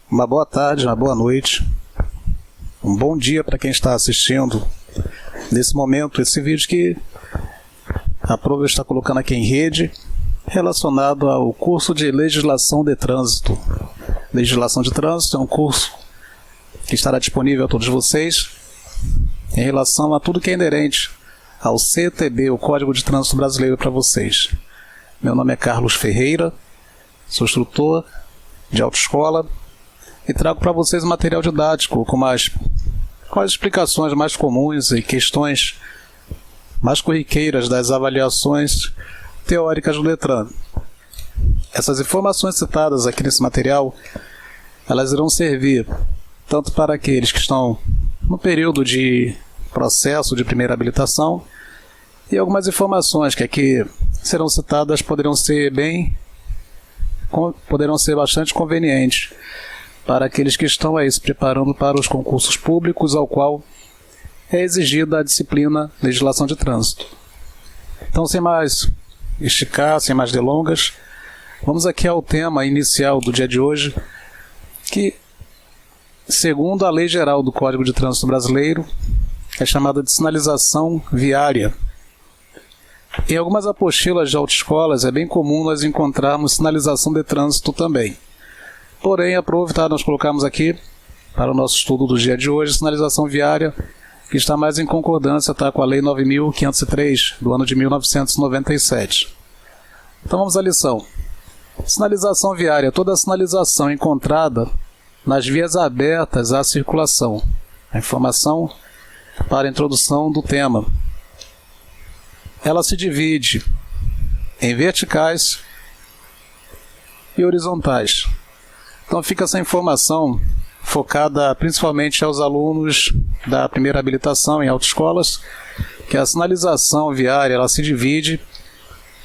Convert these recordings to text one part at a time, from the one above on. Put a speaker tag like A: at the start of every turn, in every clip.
A: Uma boa tarde, uma boa noite, um bom dia para quem está assistindo nesse momento esse vídeo que a Prova está colocando aqui em rede, relacionado ao curso de Legislação de Trânsito. Legislação de Trânsito é um curso que estará disponível a todos vocês em relação a tudo que é inerente ao CTB, o Código de Trânsito Brasileiro, para vocês. Meu nome é Carlos Ferreira, sou instrutor de autoescola e trago para vocês material didático com as explicações mais comuns e questões mais corriqueiras das avaliações teóricas do Detran. Essas informações citadas aqui nesse material, elas irão servir tanto para aqueles que estão no período de processo de primeira habilitação, e algumas informações que aqui serão citadas poderão ser bastante convenientes para aqueles que estão aí se preparando para os concursos públicos, ao qual é exigida a disciplina Legislação de Trânsito. Então, sem mais esticar, sem mais delongas, vamos aqui ao tema inicial do dia de hoje, que, segundo a Lei Geral do Código de Trânsito Brasileiro, é chamada de sinalização viária. Em algumas apostilas de autoescolas é bem comum nós encontrarmos sinalização de trânsito também. Porém, aproveitar nós colocamos aqui, para o nosso estudo do dia de hoje, sinalização viária, que está mais em concordância com a Lei 9.503, do ano de 1997. Então vamos à lição. Sinalização viária, toda a sinalização encontrada nas vias abertas à circulação. A informação para a introdução do tema. Ela se divide em verticais e horizontais. Então fica essa informação focada principalmente aos alunos da primeira habilitação em autoescolas, que a sinalização viária ela se divide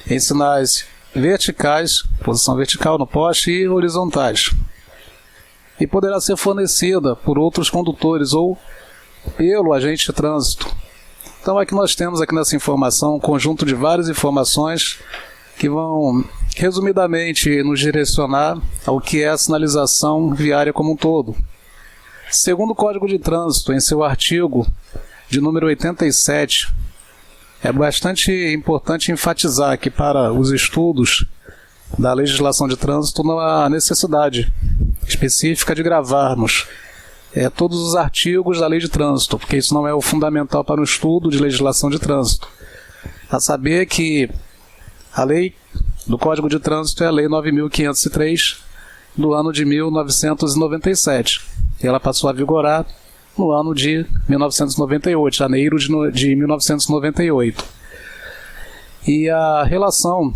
A: em sinais verticais, posição vertical no poste, e horizontais. E poderá ser fornecida por outros condutores ou pelo agente de trânsito. Então aqui nós temos aqui nessa informação um conjunto de várias informações que vão resumidamente nos direcionar ao que é a sinalização viária como um todo. Segundo o Código de Trânsito, em seu artigo de número 87, é bastante importante enfatizar que para os estudos da legislação de trânsito não há necessidade específica de gravarmos todos os artigos da lei de trânsito, porque isso não é o fundamental para o estudo de legislação de trânsito. A saber que a lei do Código de Trânsito é a Lei 9.503, do ano de 1997. E ela passou a vigorar no ano de 1998, janeiro de 1998. E a relação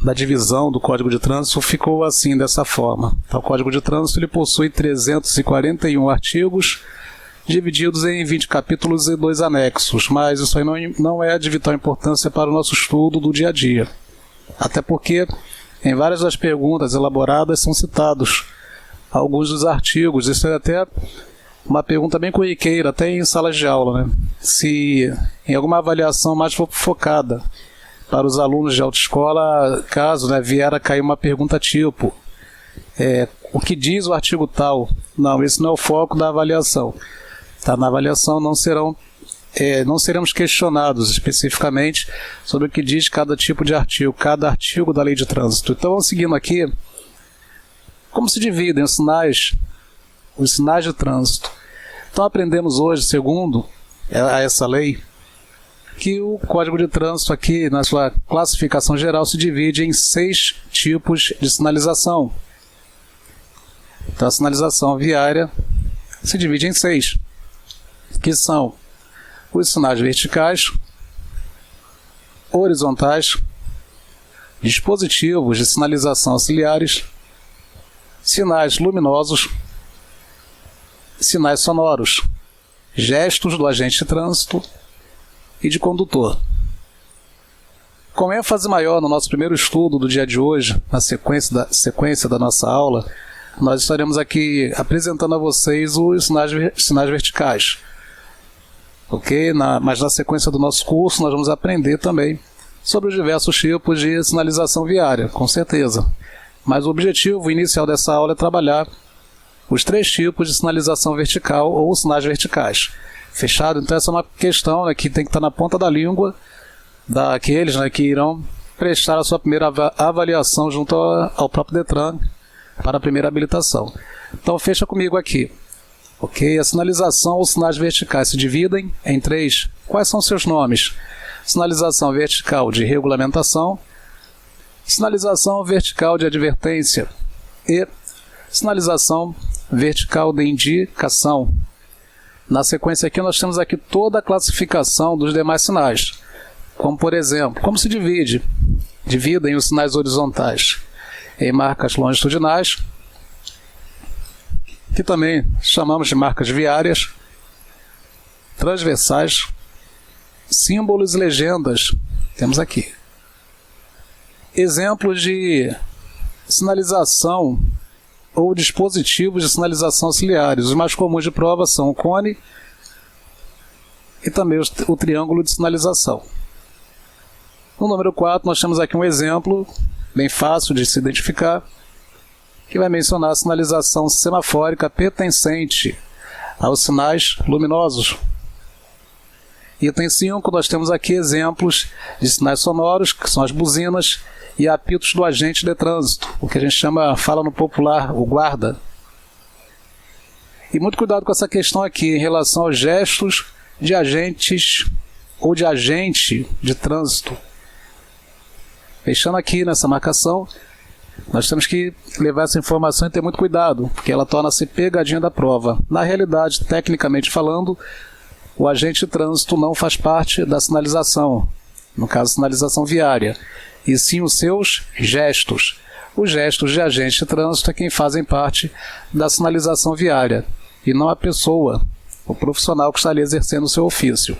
A: da divisão do Código de Trânsito ficou assim, dessa forma. Então, o Código de Trânsito ele possui 341 artigos, divididos em 20 capítulos e 2 anexos, mas isso aí não é de vital importância para o nosso estudo do dia a dia. Até porque, em várias das perguntas elaboradas, são citados alguns dos artigos. Isso é até uma pergunta bem corriqueira, até em salas de aula, né? Se em alguma avaliação mais focada para os alunos de autoescola, caso vier a cair uma pergunta tipo o que diz o artigo tal? Não, esse não é o foco da avaliação. Na avaliação não seremos questionados especificamente sobre o que diz cada tipo de artigo, cada artigo da lei de trânsito. Então, vamos seguindo aqui, como se dividem os sinais de trânsito. Então, aprendemos hoje, segundo essa lei, que o Código de Trânsito aqui, na sua classificação geral, se divide em 6 tipos de sinalização. Então, a sinalização viária se divide em 6, que são os sinais verticais, horizontais, dispositivos de sinalização auxiliares, sinais luminosos, sinais sonoros, gestos do agente de trânsito e de condutor. Com ênfase maior no nosso primeiro estudo do dia de hoje, na sequência da nossa aula, nós estaremos aqui apresentando a vocês os sinais verticais. Ok? Mas na sequência do nosso curso nós vamos aprender também sobre os diversos tipos de sinalização viária, com certeza. Mas o objetivo inicial dessa aula é trabalhar os 3 tipos de sinalização vertical ou sinais verticais. Fechado? Então essa é uma questão, né, que tem que estar na ponta da língua daqueles, né, que irão prestar a sua primeira avaliação junto ao próprio Detran para a primeira habilitação. Então fecha comigo aqui. Ok? A sinalização ou sinais verticais se dividem em 3. Quais são seus nomes? Sinalização vertical de regulamentação, sinalização vertical de advertência e sinalização vertical de indicação. Na sequência aqui nós temos aqui toda a classificação dos demais sinais, como por exemplo, como se dividem os sinais horizontais em marcas longitudinais, que também chamamos de marcas viárias, transversais, símbolos e legendas, temos aqui. Exemplos de sinalização ou dispositivos de sinalização auxiliares. Os mais comuns de prova são o cone e também o triângulo de sinalização. No número 4 nós temos aqui um exemplo bem fácil de se identificar, que vai mencionar a sinalização semafórica pertencente aos sinais luminosos. Item 5, nós temos aqui exemplos de sinais sonoros, que são as buzinas, e apitos do agente de trânsito, o que a gente fala no popular, o guarda. E muito cuidado com essa questão aqui, em relação aos gestos de agentes ou de agente de trânsito. Fechando aqui nessa marcação, nós temos que levar essa informação e ter muito cuidado, porque ela torna-se pegadinha da prova. Na realidade, tecnicamente falando, o agente de trânsito não faz parte da sinalização, no caso, sinalização viária, e sim os seus gestos. Os gestos de agente de trânsito é quem fazem parte da sinalização viária, e não a pessoa, o profissional que está ali exercendo o seu ofício.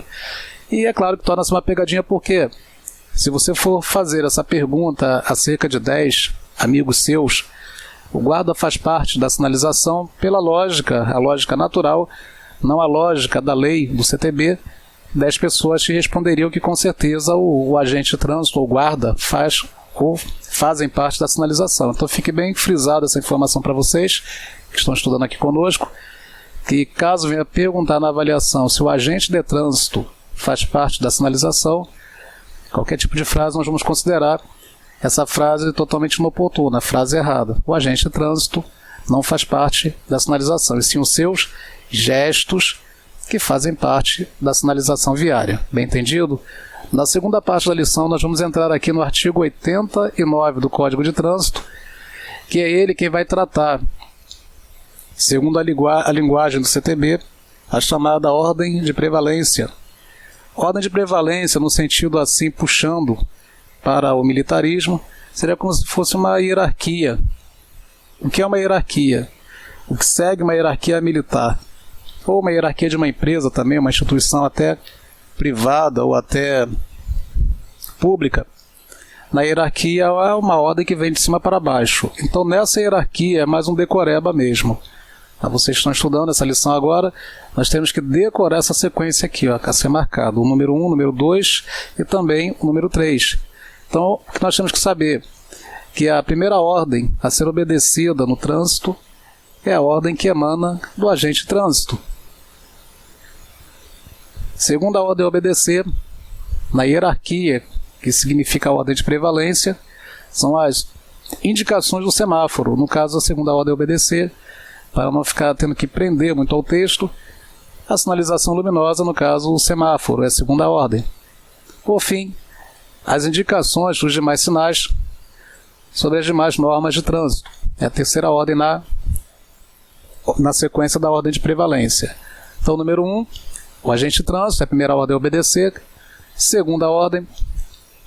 A: E é claro que torna-se uma pegadinha porque, se você for fazer essa pergunta a cerca de 10 amigos seus, o guarda faz parte da sinalização pela lógica, a lógica natural, não a lógica da lei do CTB. 10 pessoas te responderiam que com certeza o agente de trânsito ou guarda faz ou fazem parte da sinalização. Então fique bem frisada essa informação para vocês que estão estudando aqui conosco, que caso venha perguntar na avaliação se o agente de trânsito faz parte da sinalização, qualquer tipo de frase nós vamos considerar essa frase totalmente inoportuna, frase errada. O agente de trânsito não faz parte da sinalização, e sim os seus gestos que fazem parte da sinalização viária. Bem entendido? Na segunda parte da lição nós vamos entrar aqui no artigo 89 do Código de Trânsito, que é ele quem vai tratar, segundo a linguagem do CTB, a chamada ordem de prevalência. Ordem de prevalência, no sentido assim, puxando para o militarismo, seria como se fosse uma hierarquia. O que é uma hierarquia? O que segue uma hierarquia militar, ou uma hierarquia de uma empresa também, uma instituição até privada ou até pública. Na hierarquia há uma ordem que vem de cima para baixo. Então nessa hierarquia é mais um decoreba mesmo. Vocês estão estudando essa lição agora, nós temos que decorar essa sequência aqui, ó, a ser marcado, o número 1, o número 2 e também o número 3. Então, o que nós temos que saber? Que a primeira ordem a ser obedecida no trânsito é a ordem que emana do agente de trânsito. Segunda ordem a obedecer, na hierarquia, que significa a ordem de prevalência, são as indicações do semáforo. No caso, a segunda ordem a obedecer, para não ficar tendo que prender muito ao texto, a sinalização luminosa, no caso, o semáforo, é a segunda ordem. Por fim, as indicações dos demais sinais sobre as demais normas de trânsito. É a terceira ordem na sequência da ordem de prevalência. Então, número 1, o agente de trânsito, é a primeira ordem a obedecer. Segunda ordem,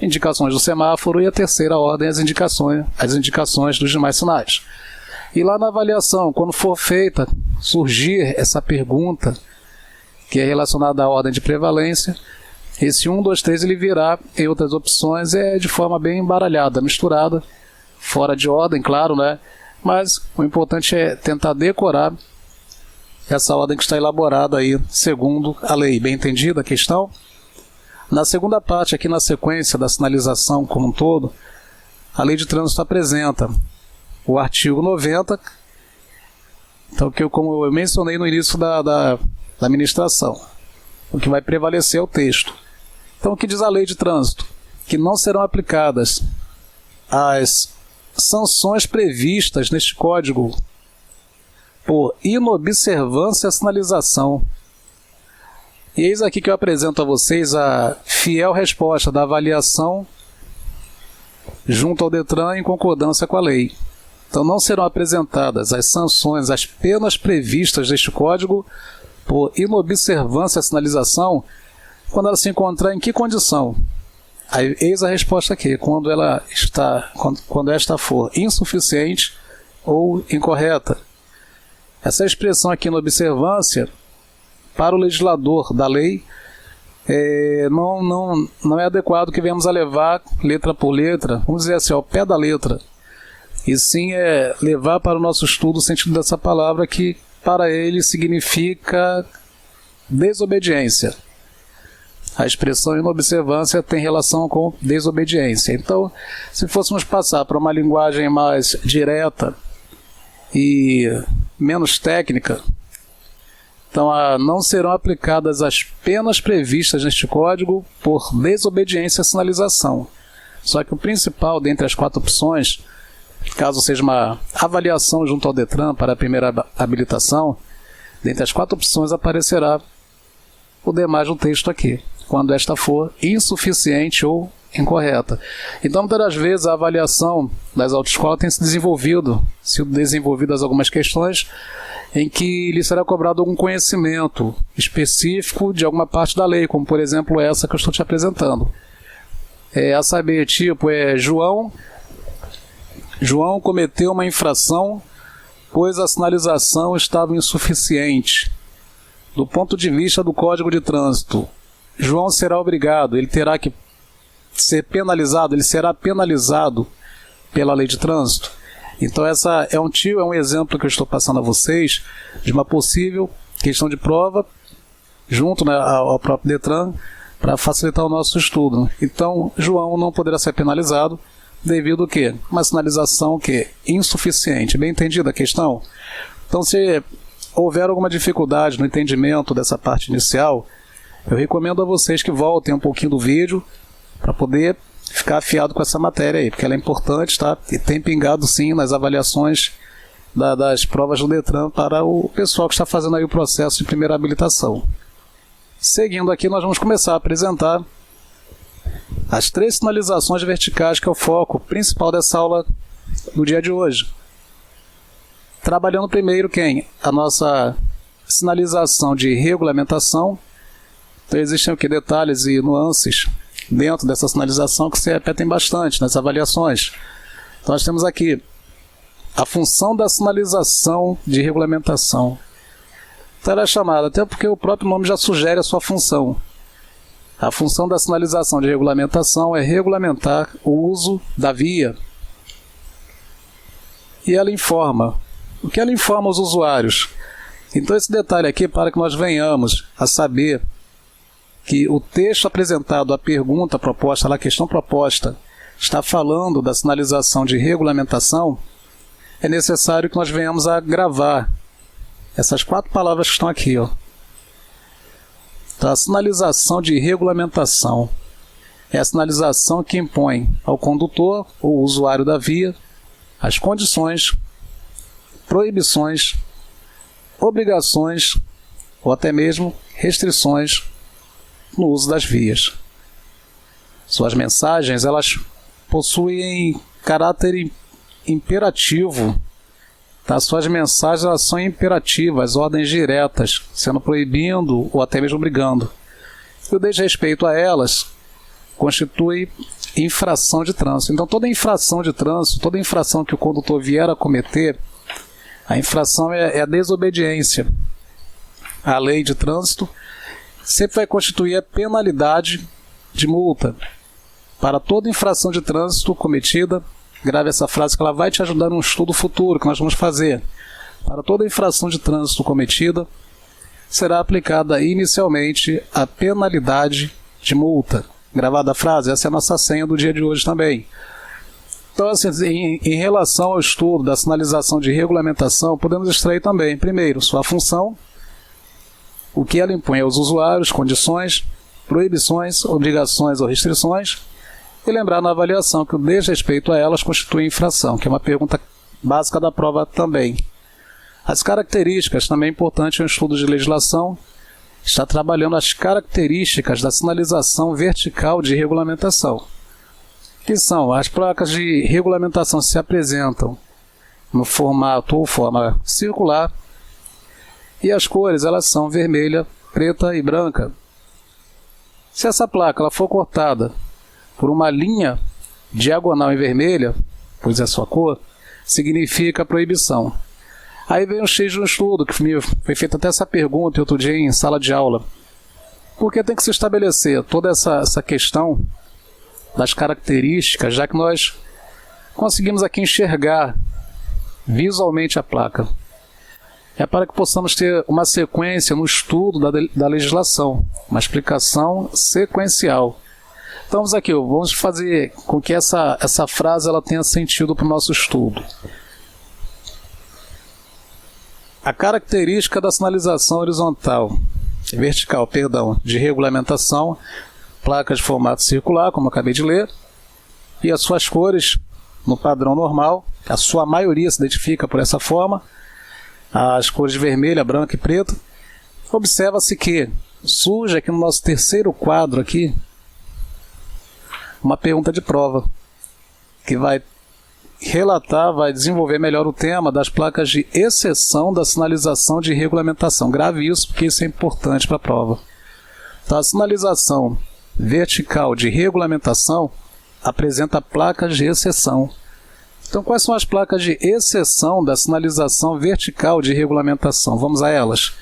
A: indicações do semáforo. E a terceira ordem, as indicações dos demais sinais. E lá na avaliação, quando for feita, surgir essa pergunta, que é relacionada à ordem de prevalência, esse 1, 2, 3 ele virá em outras opções, de forma bem embaralhada, misturada, fora de ordem, claro, né? Mas o importante é tentar decorar essa ordem que está elaborada aí, segundo a lei. Bem entendida a questão? Na segunda parte, aqui na sequência da sinalização como um todo, a lei de trânsito apresenta o artigo 90, Então, como eu mencionei no início da ministração, o que vai prevalecer é o texto. Então, o que diz a lei de trânsito? Que não serão aplicadas as sanções previstas neste código por inobservância à sinalização. E eis aqui que eu apresento a vocês a fiel resposta da avaliação junto ao Detran em concordância com a lei. Então, não serão apresentadas as sanções, as penas previstas neste código por inobservância à sinalização quando ela se encontrar em que condição? Aí, eis a resposta aqui, quando esta for insuficiente ou incorreta. Essa expressão aqui, inobservância, para o legislador da lei, não é adequado que venhamos a levar letra por letra, vamos dizer assim, ao pé da letra, e sim levar para o nosso estudo o sentido dessa palavra, que para ele significa desobediência. A expressão inobservância tem relação com desobediência. Então, se fôssemos passar para uma linguagem mais direta e menos técnica, então não serão aplicadas as penas previstas neste código por desobediência à sinalização. Só que o principal dentre as 4 opções, caso seja uma avaliação junto ao Detran para a primeira habilitação, dentre as 4 opções aparecerá o demais do texto aqui, quando esta for insuficiente ou incorreta. Então, muitas das vezes, a avaliação das autoescolas tem sido desenvolvidas algumas questões em que lhe será cobrado algum conhecimento específico de alguma parte da lei, como, por exemplo, essa que eu estou te apresentando. A saber, tipo, João cometeu uma infração, pois a sinalização estava insuficiente. Do ponto de vista do Código de Trânsito, João será obrigado, ele terá que ser penalizado, ele será penalizado pela lei de trânsito. Então essa é um exemplo que eu estou passando a vocês de uma possível questão de prova junto, né, ao próprio Detran, para facilitar o nosso estudo. Então João não poderá ser penalizado devido a quê? Uma sinalização que é insuficiente. Bem entendida a questão? Então, se houver alguma dificuldade no entendimento dessa parte inicial, eu recomendo a vocês que voltem um pouquinho do vídeo para poder ficar afiado com essa matéria aí, porque ela é importante, tá? E tem pingado sim nas avaliações das provas do Detran para o pessoal que está fazendo aí o processo de primeira habilitação. Seguindo aqui, nós vamos começar a apresentar as 3 sinalizações verticais, que é o foco principal dessa aula do dia de hoje. Trabalhando primeiro a nossa sinalização de regulamentação. Então existem o que? Detalhes e nuances dentro dessa sinalização que se repetem bastante nas avaliações. Então nós temos aqui a função da sinalização de regulamentação. Então ela é chamada, até porque o próprio nome já sugere a sua função. A função da sinalização de regulamentação é regulamentar o uso da via. E ela informa. O que ela informa aos usuários? Então esse detalhe aqui, para que nós venhamos a saber que o texto apresentado, a pergunta proposta, a questão proposta, está falando da sinalização de regulamentação, é necessário que nós venhamos a gravar essas 4 palavras que estão aqui, ó. Então, a sinalização de regulamentação é a sinalização que impõe ao condutor ou usuário da via as condições, proibições, obrigações ou até mesmo restrições no uso das vias. Suas mensagens, elas possuem caráter imperativo. Tá? Suas mensagens, elas são imperativas, ordens diretas, sendo proibindo ou até mesmo obrigando. E o desrespeito a elas constitui infração de trânsito. Então toda infração de trânsito, toda infração que o condutor vier a cometer, a infração é a desobediência à lei de trânsito, sempre vai constituir a penalidade de multa. Para toda infração de trânsito cometida, grave essa frase que ela vai te ajudar num estudo futuro que nós vamos fazer. Para toda infração de trânsito cometida, será aplicada inicialmente a penalidade de multa. Gravada a frase, essa é a nossa senha do dia de hoje também. Então, assim, em relação ao estudo da sinalização de regulamentação, podemos extrair também, primeiro, sua função, o que ela impõe aos usuários, condições, proibições, obrigações ou restrições, e lembrar na avaliação que o desrespeito a elas constitui infração, que é uma pergunta básica da prova também. As características, também é importante um estudo de legislação, está trabalhando as características da sinalização vertical de regulamentação, que são as placas de regulamentação se apresentam no formato ou forma circular, e as cores elas são vermelha, preta e branca. Se essa placa ela for cortada por uma linha diagonal em vermelha, pois é a sua cor, significa proibição. Aí vem o X do estudo, que foi feita até essa pergunta outro dia em sala de aula. Porque tem que se estabelecer toda essa questão das características, já que nós conseguimos aqui enxergar visualmente a placa. É para que possamos ter uma sequência no estudo da legislação, uma explicação sequencial. Então vamos fazer com que essa frase ela tenha sentido para o nosso estudo. A característica da sinalização vertical, de regulamentação, placas de formato circular, como eu acabei de ler, e as suas cores no padrão normal, a sua maioria se identifica por essa forma, as cores vermelha, branca e preta. Observa-se que surge aqui no nosso terceiro quadro aqui uma pergunta de prova, que vai desenvolver melhor o tema das placas de exceção da sinalização de regulamentação. Grave isso, porque isso é importante para a prova. Então, a sinalização vertical de regulamentação apresenta placas de exceção. Então, quais são as placas de exceção da sinalização vertical de regulamentação? Vamos a elas.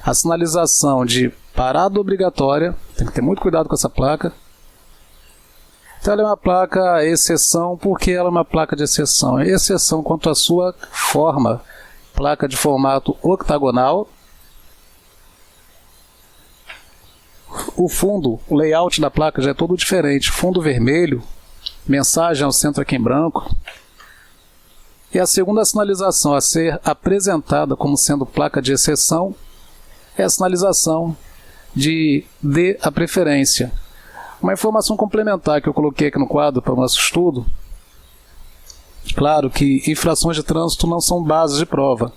A: A sinalização de parada obrigatória, tem que ter muito cuidado com essa placa. Então, ela é uma placa exceção. Por que ela é uma placa de exceção? É exceção quanto à sua forma. Placa de formato octagonal. O fundo, o layout da placa já é todo diferente. Fundo vermelho, mensagem ao centro aqui em branco. E a segunda sinalização a ser apresentada como sendo placa de exceção é a sinalização de dê a preferência. Uma informação complementar que eu coloquei aqui no quadro para o nosso estudo. Claro que infrações de trânsito não são bases de prova,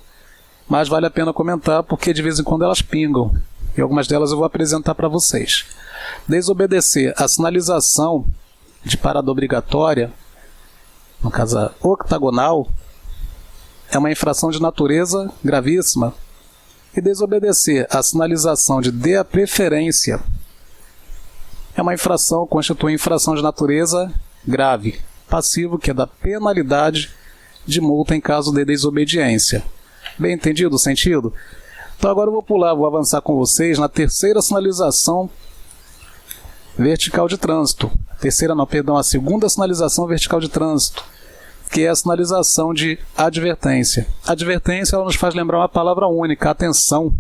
A: mas vale a pena comentar porque de vez em quando elas pingam, e algumas delas eu vou apresentar para vocês. Desobedecer a sinalização de parada obrigatória, no caso a octagonal, é uma infração de natureza gravíssima. E desobedecer a sinalização de dê a preferência é uma infração, constitui infração de natureza grave, passivo, que é da penalidade de multa em caso de desobediência. Bem entendido o sentido? Então agora eu vou avançar com vocês na terceira sinalização vertical de trânsito. A segunda sinalização vertical de trânsito, que é a sinalização de advertência. Advertência ela nos faz lembrar uma palavra única, atenção,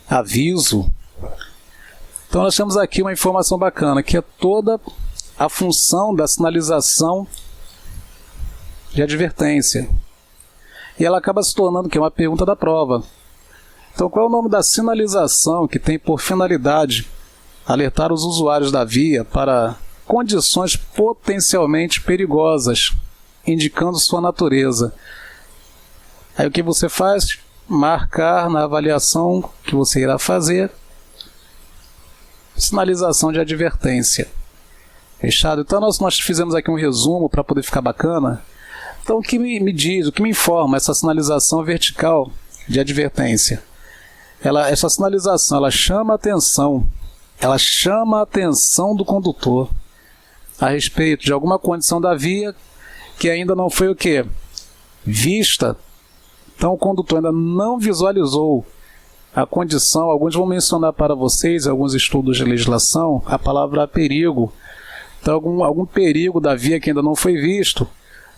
A: aviso. Então nós temos aqui uma informação bacana, que é toda a função da sinalização de advertência. E ela acaba se tornando uma pergunta da prova. Então qual é o nome da sinalização que tem por finalidade alertar os usuários da via para condições potencialmente perigosas, indicando sua natureza? Aí o que você faz? Marcar na avaliação que você irá fazer sinalização de advertência. Fechado? Então nós fizemos aqui um resumo para poder ficar bacana. Então o que me diz, o que me informa essa sinalização vertical de advertência? Essa sinalização ela chama a atenção do condutor a respeito de alguma condição da via que ainda não foi vista. Então o condutor ainda não visualizou a condição. Alguns vão mencionar para vocês, alguns estudos de legislação, a palavra perigo. Então algum perigo da via que ainda não foi visto,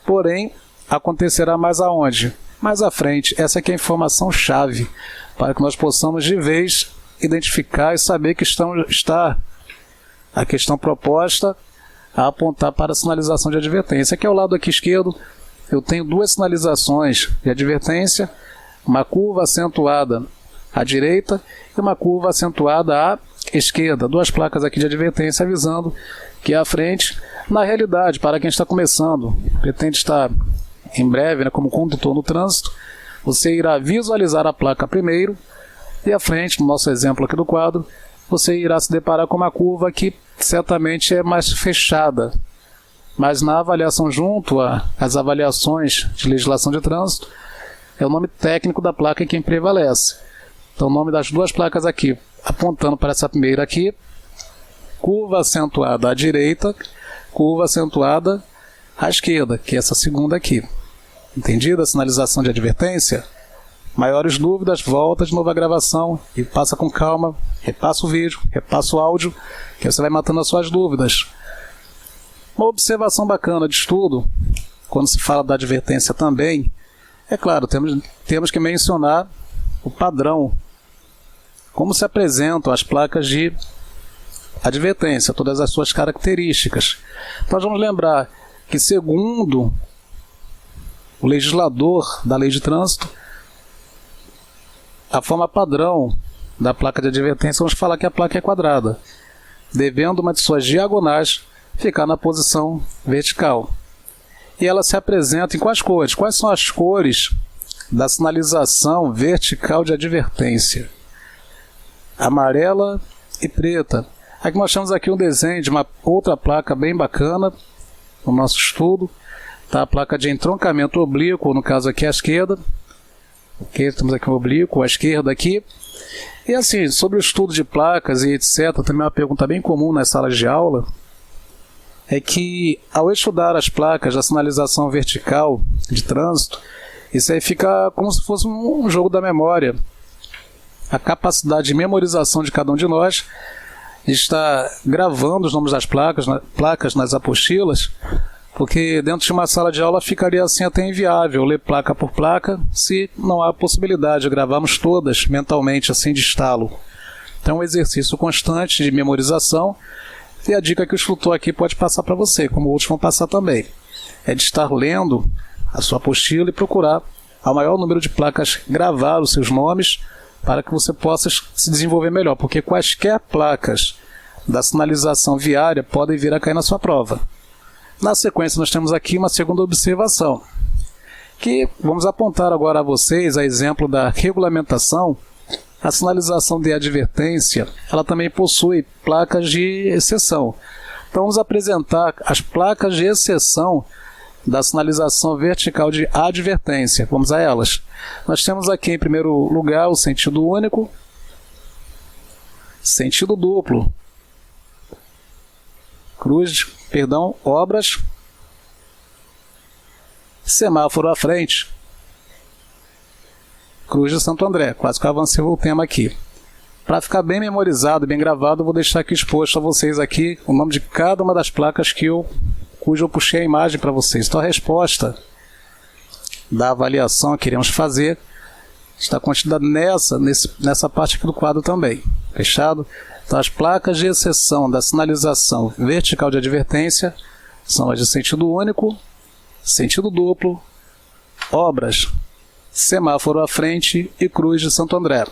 A: porém acontecerá mais aonde? Mais à frente. Essa aqui é a informação chave para que nós possamos de vez identificar e saber que está a questão proposta a apontar para a sinalização de advertência. Aqui ao lado aqui esquerdo, eu tenho duas sinalizações de advertência, uma curva acentuada à direita e uma curva acentuada à esquerda. Duas placas aqui de advertência avisando que à frente, na realidade, para quem está começando, pretende estar em breve, como condutor no trânsito, você irá visualizar a placa primeiro e à frente, no nosso exemplo aqui do quadro, você irá se deparar com uma curva que certamente é mais fechada. Mas na avaliação junto às avaliações de legislação de trânsito, é o nome técnico da placa quem prevalece. Então o nome das duas placas aqui, apontando para essa primeira aqui, curva acentuada à direita, curva acentuada à esquerda, que é essa segunda aqui. Entendido a sinalização de advertência? Maiores dúvidas, volta de novo a gravação e passa com calma, repassa o vídeo, repassa o áudio, que você vai matando as suas dúvidas. Uma observação bacana de estudo, quando se fala da advertência também, é claro, temos que mencionar o padrão, como se apresentam as placas de advertência, todas as suas características. Nós vamos lembrar que, segundo o legislador da lei de trânsito, a forma padrão da placa de advertência, vamos falar que a placa é quadrada, devendo uma de suas diagonais ficar na posição vertical. E ela se apresenta em quais cores? Quais são as cores da sinalização vertical de advertência? Amarela e preta. Aqui nós temos aqui um desenho de uma outra placa bem bacana no nosso estudo, tá? A placa de entroncamento oblíquo, no caso aqui à esquerda. Ok, temos aqui um oblíquo à esquerda aqui. E assim, sobre o estudo de placas e etc, também uma pergunta bem comum nas salas de aula, é que ao estudar as placas da sinalização vertical de trânsito, isso aí fica como se fosse um jogo da memória. A capacidade de memorização de cada um de nós está gravando os nomes das placas nas apostilas, porque dentro de uma sala de aula ficaria assim até inviável ler placa por placa, se não há possibilidade de gravarmos todas mentalmente assim de estalo. Então é um exercício constante de memorização, e a dica que o instrutor aqui pode passar para você, como outros vão passar também, é de estar lendo a sua apostila e procurar ao maior número de placas gravar os seus nomes, para que você possa se desenvolver melhor, porque quaisquer placas da sinalização viária podem vir a cair na sua prova. Na sequência, nós temos aqui uma segunda observação, que vamos apontar agora a vocês, a exemplo da regulamentação. A sinalização de advertência, ela também possui placas de exceção. Então vamos apresentar as placas de exceção da sinalização vertical de advertência. Vamos a elas. Nós temos aqui em primeiro lugar o sentido único, sentido duplo, obras, semáforo à frente, Cruz de Santo André. Quase que eu avancei o tema aqui. Para ficar bem memorizado, bem gravado, eu vou deixar aqui exposto a vocês aqui o nome de cada uma das placas cujo eu puxei a imagem para vocês. Então a resposta da avaliação que iremos fazer está contida nessa parte aqui do quadro também. Fechado? Então as placas de exceção da sinalização vertical de advertência são as de sentido único, sentido duplo, obras, semáforo à frente e Cruz de Santo André.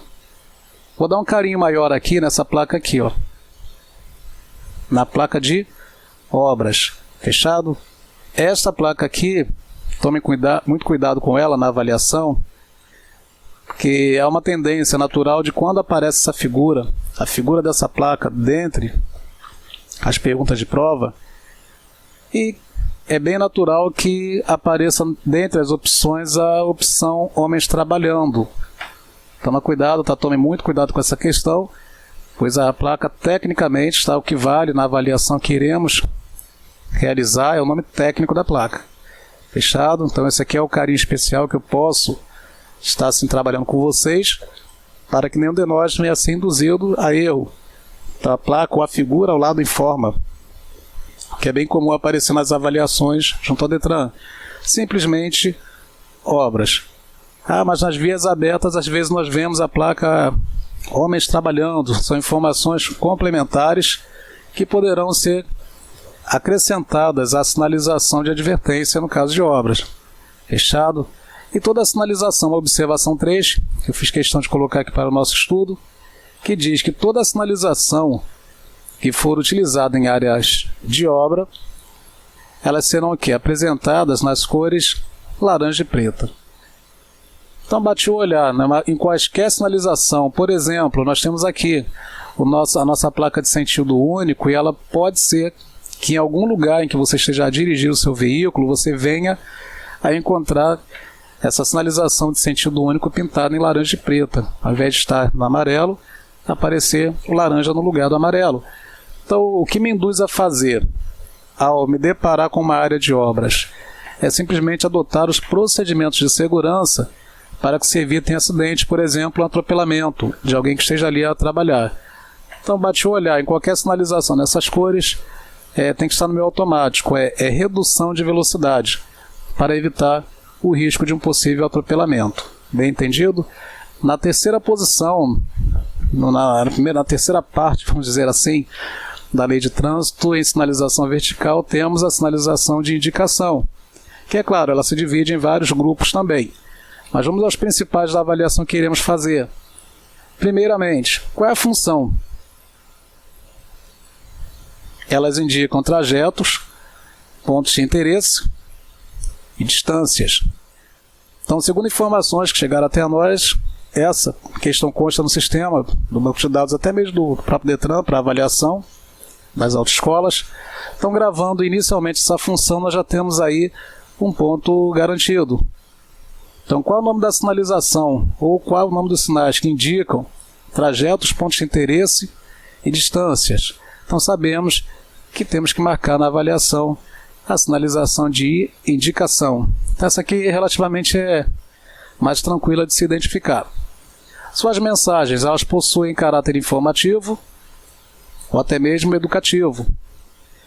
A: Vou dar um carinho maior aqui nessa placa aqui, ó, na placa de obras. Fechado? Esta placa aqui, tome muito cuidado com ela na avaliação, porque é uma tendência natural de quando aparece essa figura, a figura dessa placa dentre as perguntas de prova, e é bem natural que apareça dentre as opções a opção homens trabalhando. Toma cuidado, tome muito cuidado com essa questão, pois a placa tecnicamente está o que vale na avaliação que iremos realizar, é o nome técnico da placa. Fechado? Então esse aqui é o carinho especial que eu posso estar assim trabalhando com vocês, para que nenhum de nós venha ser induzido a erro. Então a placa ou a figura ao lado informa, que é bem comum aparecer nas avaliações junto ao Detran. Simplesmente obras. Mas nas vias abertas às vezes nós vemos a placa homens trabalhando. São informações complementares que poderão ser acrescentadas à sinalização de advertência no caso de obras. Fechado? E toda a sinalização, a observação 3, que eu fiz questão de colocar aqui para o nosso estudo, que diz que toda a sinalização que for utilizada em áreas de obra, elas serão aqui apresentadas nas cores laranja e preta. Então, bati o olhar, né, em quaisquer sinalização. Por exemplo, nós temos aqui a nossa placa de sentido único, e ela pode ser que em algum lugar em que você esteja a dirigir o seu veículo, você venha a encontrar essa sinalização de sentido único pintada em laranja e preta. Ao invés de estar no amarelo, aparecer o laranja no lugar do amarelo. Então, o que me induz a fazer ao me deparar com uma área de obras é simplesmente adotar os procedimentos de segurança para que se evitem acidentes, por exemplo, um atropelamento de alguém que esteja ali a trabalhar. Então, bati o olhar em qualquer sinalização nessas cores, tem que estar no meu automático, é redução de velocidade, para evitar o risco de um possível atropelamento. Bem entendido? Na terceira posição, na terceira parte, vamos dizer assim, da lei de trânsito, em sinalização vertical, temos a sinalização de indicação, que é claro, ela se divide em vários grupos também. Mas vamos aos principais da avaliação que iremos fazer. Primeiramente, qual é a função? Elas indicam trajetos, pontos de interesse e distâncias. Então, segundo informações que chegaram até nós, essa questão consta no sistema do banco de dados, até mesmo do próprio Detran, para avaliação das autoescolas. Então, gravando inicialmente essa função, nós já temos aí um ponto garantido. Então, qual é o nome da sinalização, ou qual é o nome dos sinais que indicam trajetos, pontos de interesse e distâncias? Então, sabemos que temos que marcar na avaliação a sinalização de indicação. Essa aqui relativamente é mais tranquila de se identificar. Suas mensagens, elas possuem caráter informativo ou até mesmo educativo.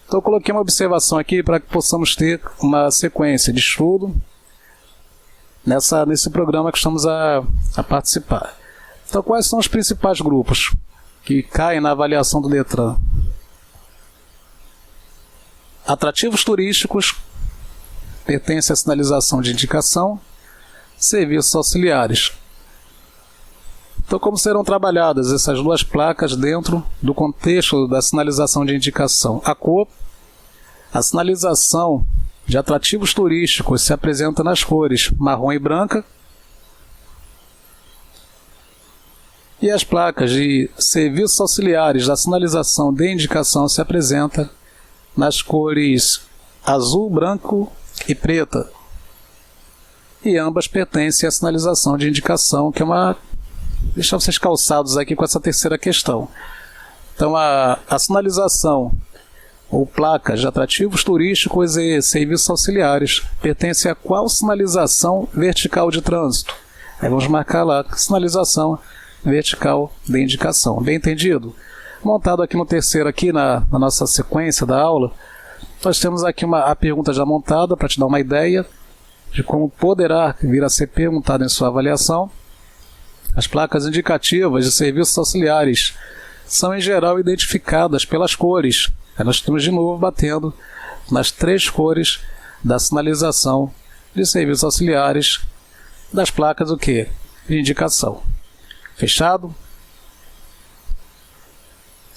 A: Então, eu coloquei uma observação aqui para que possamos ter uma sequência de estudo nesse programa que estamos a participar. Então, quais são os principais grupos que caem na avaliação do Detran? Atrativos turísticos, pertence à sinalização de indicação, serviços auxiliares. Então, como serão trabalhadas essas duas placas dentro do contexto da sinalização de indicação? A cor, a sinalização de atrativos turísticos se apresenta nas cores marrom e branca, e as placas de serviços auxiliares da sinalização de indicação se apresentam nas cores azul, branco e preta. E ambas pertencem à sinalização de indicação, que é uma... Deixa vocês calçados aqui com essa terceira questão. Então, a sinalização ou placas de atrativos turísticos e serviços auxiliares pertence a qual sinalização vertical de trânsito? Aí vamos marcar lá, sinalização vertical de indicação. Bem entendido? Montado aqui no terceiro, aqui na nossa sequência da aula, nós temos aqui a pergunta já montada para te dar uma ideia de como poderá vir a ser perguntado em sua avaliação. As placas indicativas de serviços auxiliares são em geral identificadas pelas cores. Aí nós estamos de novo batendo nas três cores da sinalização de serviços auxiliares das placas o quê? De indicação. Fechado?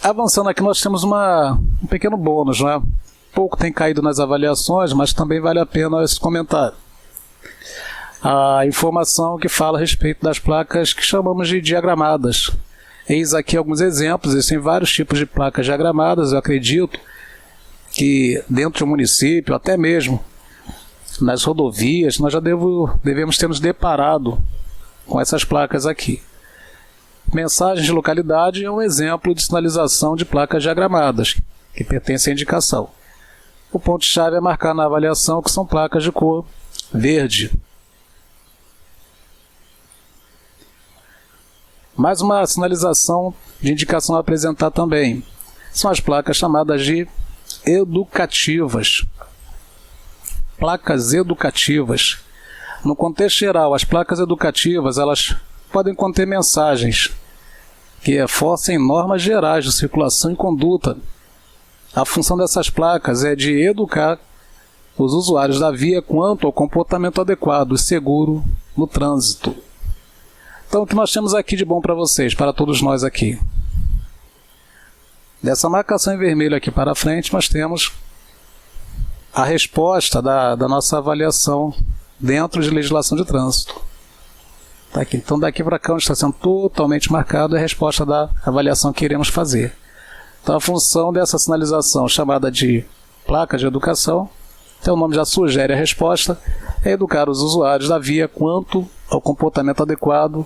A: Avançando aqui, nós temos um pequeno bônus, né? Pouco tem caído nas avaliações, mas também vale a pena esse comentário. A informação que fala a respeito das placas que chamamos de diagramadas. Eis aqui alguns exemplos, existem vários tipos de placas diagramadas. Eu acredito que dentro do município, até mesmo nas rodovias, nós já devemos ter nos deparado com essas placas aqui. Mensagens de localidade é um exemplo de sinalização de placas diagramadas, que pertence à indicação. O ponto-chave é marcar na avaliação que são placas de cor verde. Mais uma sinalização de indicação a apresentar também. São as placas chamadas de educativas. Placas educativas. No contexto geral, as placas educativas elas podem conter mensagens que reforcem normas gerais de circulação e conduta a função dessas placas é de educar os usuários da via quanto ao comportamento adequado e seguro no trânsito. Então, o que nós temos aqui de bom para vocês, para todos nós aqui? Dessa marcação em vermelho aqui para frente, nós temos a resposta da nossa avaliação dentro de legislação de trânsito. Tá aqui. Então, daqui para cá, onde está sendo totalmente marcado, é a resposta da avaliação que iremos fazer. Então, a função dessa sinalização, chamada de placa de educação, então o nome já sugere a resposta, é educar os usuários da via quanto ao comportamento adequado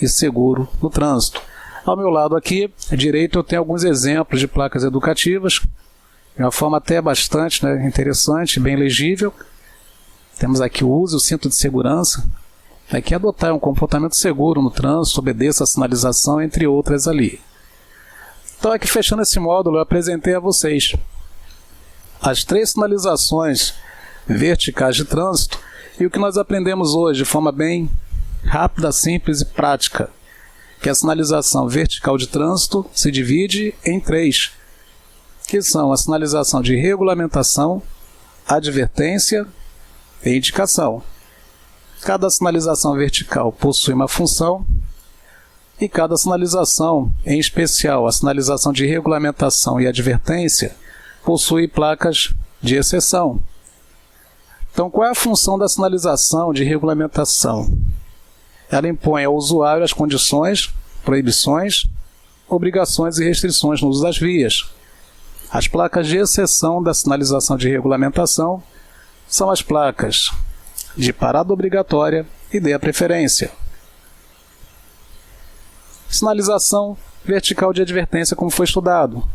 A: e seguro no trânsito. Ao meu lado aqui, à direita, eu tenho alguns exemplos de placas educativas, de uma forma até bastante interessante, bem legível. Temos aqui o uso, o cinto de segurança, aqui adotar um comportamento seguro no trânsito, obedeça a sinalização, entre outras ali. Então aqui fechando esse módulo, eu apresentei a vocês as 3 sinalizações verticais de trânsito e o que nós aprendemos hoje de forma bem rápida, simples e prática, que a sinalização vertical de trânsito se divide em 3, que são a sinalização de regulamentação, advertência e indicação. Cada sinalização vertical possui uma função e cada sinalização, em especial a sinalização de regulamentação e advertência, possui placas de exceção. Então, qual é a função da sinalização de regulamentação? Ela impõe ao usuário as condições, proibições, obrigações e restrições no uso das vias. As placas de exceção da sinalização de regulamentação são as placas de parada obrigatória e de preferência. Sinalização vertical de advertência, como foi estudado.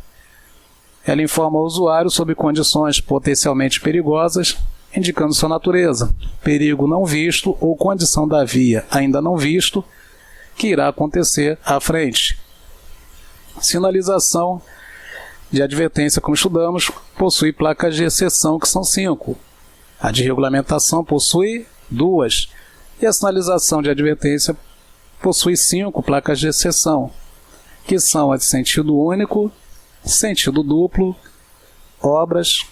A: Ela informa o usuário sobre condições potencialmente perigosas, indicando sua natureza, perigo não visto ou condição da via ainda não visto, que irá acontecer à frente. Sinalização de advertência, como estudamos, possui placas de exceção, que são 5. A de regulamentação possui 2. E a sinalização de advertência possui 5 placas de exceção, que são a de sentido único, sentido duplo, obras,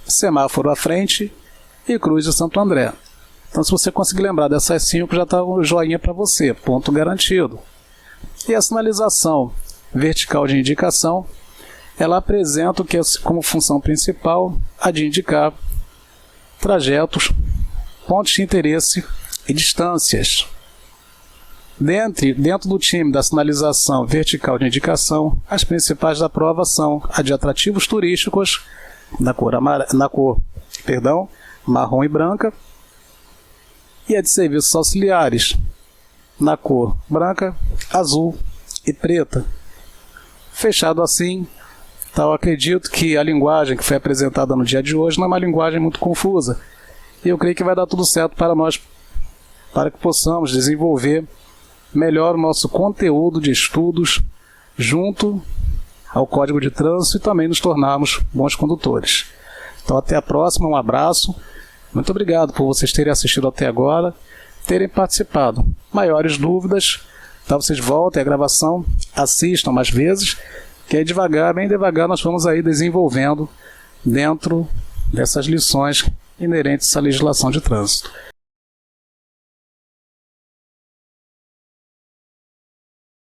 A: semáforo à frente e cruz de Santo André. Então, se você conseguir lembrar dessas 5, já está um joinha para você, ponto garantido. E a sinalização vertical de indicação, ela apresenta o que é como função principal a de indicar trajetos, pontos de interesse e distâncias. Dentro do time da sinalização vertical de indicação, as principais da prova são a de atrativos turísticos, na cor marrom e branca, e a de serviços auxiliares, na cor branca, azul e preta. Fechado assim, eu acredito que a linguagem que foi apresentada no dia de hoje não é uma linguagem muito confusa, e eu creio que vai dar tudo certo para nós, para que possamos desenvolver melhor o nosso conteúdo de estudos junto ao Código de Trânsito e também nos tornarmos bons condutores. Então, até a próxima, um abraço, muito obrigado por vocês terem assistido até agora, terem participado. Maiores dúvidas, então vocês voltem à gravação, assistam mais vezes, que aí devagar, bem devagar, nós vamos aí desenvolvendo dentro dessas lições inerentes à legislação de trânsito.